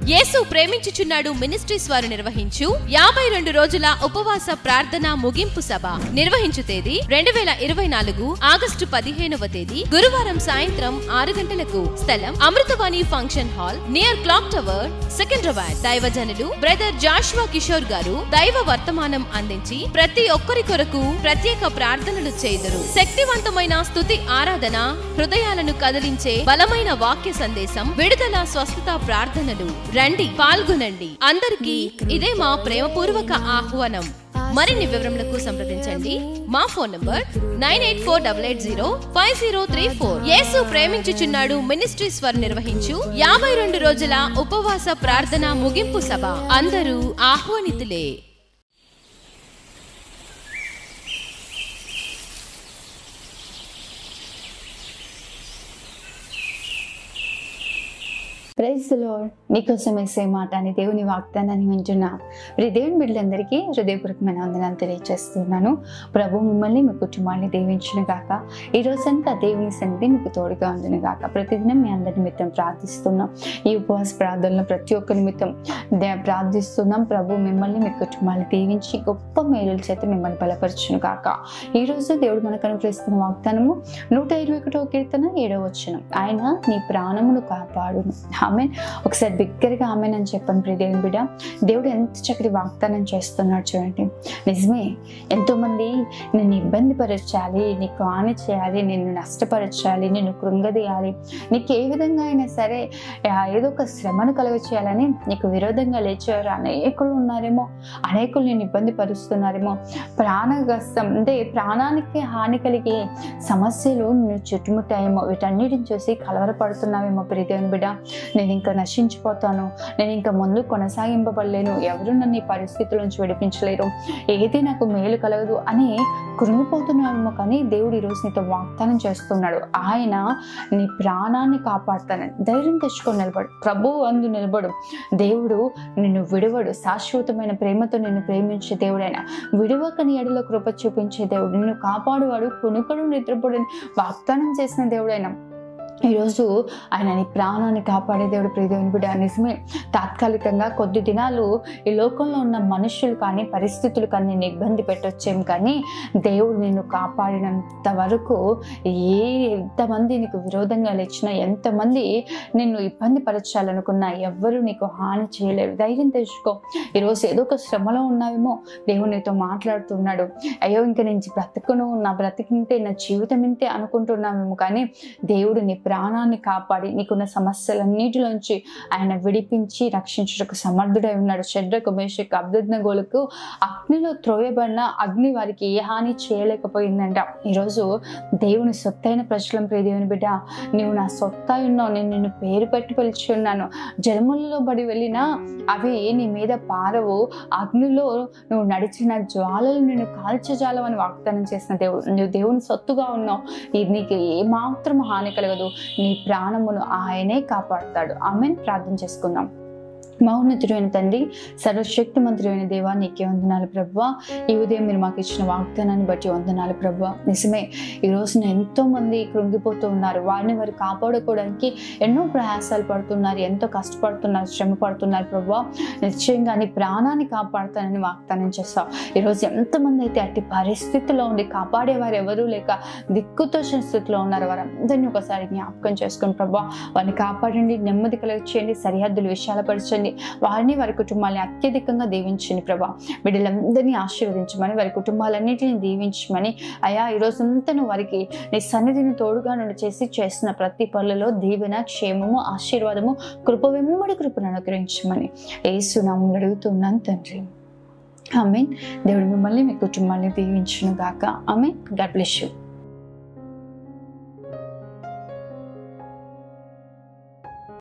యేసు ప్రేమించుచున్నాడు ministries వారు నిర్వహించు 52 రోజుల ఉపవాస ప్రార్థన ముగింపు సభ నిర్వహించు తేదీ 2024 ఆగస్టు 15వ తేదీ గురువారం సాయంత్రం 6 గంటలకు. స్థలం Amruthavani function hall near clock tower, Secunderabad. దైవజనులు బ్రదర్ జాషువా కిషోర్ గారు దైవ వర్తమానం అందించి ప్రతి ఒక్కరి కొరకు ప్రత్యేక ప్రార్థనలు చేయుదురు. శక్తివంతమైన స్తుతి ఆరాధన, హృదయాలను కదిలించే బలమైన వాక్య సందేశం, విడుదల స్వస్థత ప్రార్థనలు. రండి, పాల్గొనండి. అందరికీ ఇదే మా ప్రేమపూర్వక ఆహ్వానం. మరిన్ని వివరములకు సంప్రదించండి. మా ఫోన్ నంబర్ 9848805034. యేసు ప్రేమించుచున్నాడు మినిస్ట్రీస్ వారు నిర్వహించు 52 రోజుల ఉపవాస ప్రార్థన ముగింపు సభ. అందరూ ఆహ్వానితులే. Praise the lord. నీకోసం వేసే మాట అని దేవుని వాగ్దానాన్ని వింటున్నా దేవుని బిడ్డలందరికీ హృదయపూర్వకమైన వందనాలు తెలియజేస్తున్నాను. ప్రభు మిమ్మల్ని, మీ కుటుంబాన్ని దీవించును గాక. ఈ రోజంతా దేవుని సన్నిధి మీకు తోడుగా ఉండును గాక. ప్రతిదినం మీ అందరి నిమిత్తం ప్రార్థిస్తున్నాం. ఈ ఉపవాస ప్రార్థనలో ప్రతి ఒక్క నిమిత్తం ప్రార్థిస్తున్నాం. ప్రభు మిమ్మల్ని, మీ కుటుంబాన్ని దీవించి గొప్ప మేలుల చేత మిమ్మల్ని బలపరచును గాక. ఈ రోజు దేవుడు మనకు అనుగ్రహిస్తున్న వాగ్దానము 121వ కీర్తన 7వ వచనం. ఆయన నీ ప్రాణమును కాపాడును. ఆమెన్. ఒకసారి బిగ్గరగా ఆమెన్ అని చెప్పండి ప్రియ దేవుని బిడ్డ. దేవుడు ఎంత చక్కటి వాగ్దానం చేస్తున్నాడు చూడండి. నిజమే, ఎంతో మంది నిన్ను ఇబ్బంది పరచాలి, నీకు హాని చేయాలి, నిన్ను నష్టపరచాలి, నిన్ను కృంగదీయాలి, నీకు ఏ విధంగా అయినా సరే ఏదో ఒక శ్రమను కలుగ చేయాలని నీకు విరోధంగా లేచేవారు అనేకులు ఉన్నారేమో, అనేకులు నేను ఇబ్బంది పరుస్తున్నారేమో. ప్రాణగ్రస్తం అంటే ప్రాణానికి హాని కలిగే సమస్యలు నిన్ను చుట్టుముట్టాయేమో. వీటన్నిటిని చూసి కలవరపడుతున్నావేమో ప్రియ దేవుని బిడ్డ. నేను ఇంకా నశించిపోతాను, నేను ఇంకా ముందు కొనసాగింపబడలేను, ఎవరు నన్ను ఈ పరిస్థితుల నుంచి విడిపించలేరు, ఏది నాకు మేలు కలగదు అని కృంగిపోతున్నామేమో. కానీ దేవుడు ఈరోజు నీతో వాగ్దానం చేస్తున్నాడు. ఆయన నీ ప్రాణాన్ని కాపాడుతానని ధైర్యం తెచ్చుకొని నిలబడు. ప్రభువు అందు నిలబడు. దేవుడు నిన్ను విడువడు. శాశ్వతమైన ప్రేమతో నిన్ను ప్రేమించే దేవుడైన, విడువక నీ ఎడలో కృప చూపించే దేవుడు, నిన్ను కాపాడువాడు, కునుకడు నిద్రపోడని వాగ్దానం చేసిన దేవుడైన ఈరోజు ఆయన నీ ప్రాణాన్ని కాపాడే దేవుడు ప్రియ దేవుని బిడ్డ. నిజమే, తాత్కాలికంగా కొద్ది దినాలు ఈ లోకంలో ఉన్న మనుషులు కానీ పరిస్థితులు కానీ నిన్ను ఇబ్బంది పెట్టొచ్చేం, కానీ దేవుడు నిన్ను కాపాడినంత వరకు ఎంతమంది నీకు విరోధంగా లేచినా, ఎంతమంది నిన్ను ఇబ్బంది పరచాలనుకున్నా ఎవ్వరూ నీకు హాని చేయలేరు. ధైర్యం తెచ్చుకో. ఈరోజు ఏదో ఒక శ్రమలో ఉన్నావేమో, దేవుడు నీతో మాట్లాడుతున్నాడు. అయ్యో ఇంకా నేను బ్రతుకును, నా బ్రతికింతే, నా జీవితం ఇంతే అనుకుంటున్నామేమో, కానీ దేవుడు నీ ప్రాణాన్ని కాపాడి నీకున్న సమస్యలన్నిటిలోంచి ఆయన విడిపించి రక్షించుటకు సమర్థుడై ఉన్నాడు. షడ్రకు, మేషకు, అబేద్నెగోలకు అగ్నిలో త్రోయబడిన అగ్ని వారికి ఏ హాని చేయలేకపోయిందంట. ఈరోజు దేవుని సొత్తైన ప్రజలం ప్రియ దేవుని బిడ్డ, నువ్వు నా సొత్తా ఉన్నావు, నేను నిన్ను పేరు పెట్టి పిలిచి ఉన్నాను. జలములలో బడి వెళ్ళినా అవి నీ మీద పారవు, అగ్నిలో నువ్వు నడిచిన జ్వాలలు నిన్ను కాల్చజాలవని వాగ్దానం చేసిన దేవుడు. నువ్వు దేవుని సొత్తుగా ఉన్నావు. నీకు ఏమాత్రం హాని కలగదు. నీ ప్రాణమును ఆయనే కాపాడుతాడు. ఆమెన్. ప్రార్థన చేసుకుందాం. మౌన్నతుడైన తండ్రి, సర్వశక్తిమంతుడైన దేవా, నీకే వందనాలు ప్రభువా. ఈ ఉదయం మీరు మాకు ఇచ్చిన వాగ్దానాన్ని బట్టి వందనాలు ప్రభువా. నిజమే, ఈ రోజున ఎంతో మంది కృంగిపోతూ ఉన్నారు. వారిని వారు కాపాడుకోవడానికి ఎన్నో ప్రయాసాలు పడుతున్నారు, ఎంతో కష్టపడుతున్నారు, శ్రమ పడుతున్నారు ప్రభువా. నిశ్చయంగా నీ ప్రాణాన్ని కాపాడుతానని వాగ్దానం చేస్తావు. ఈరోజు ఎంతమంది అయితే అట్టి పరిస్థితిలో ఉండి కాపాడేవారు ఎవరూ లేక దిక్కుతోచిన స్థితిలో ఉన్నారు, వారందరినీ ఒకసారి జ్ఞాపకం చేసుకుని ప్రభువా, వారిని కాపాడండి, నెమ్మది కలగచేయండి, సరిహద్దులు విశాలపరచండి, వారిని వారి కుటుంబాలని అత్యధికంగా దీవించండి ప్రభా. బిడ్డలందరినీ ఆశీర్వదించమని, వారి కుటుంబాలన్నింటినీ దీవించమని అయా, ఈ రోజంతా నువ్వు వారికి నీ సన్నిధిని తోడుగా నుండి చేసిన ప్రతి పనులలో దీవెన, క్షేమము, ఆశీర్వాదము, కృప వెంబడి కృపను అనుగ్రహించమని యేసు నామములో అడుగుతున్నాను తండ్రి. ఆమేన్. దేవుడు మిమ్మల్ని, మీ కుటుంబాన్ని దీవించును గాక. ఆమేన్. God bless you.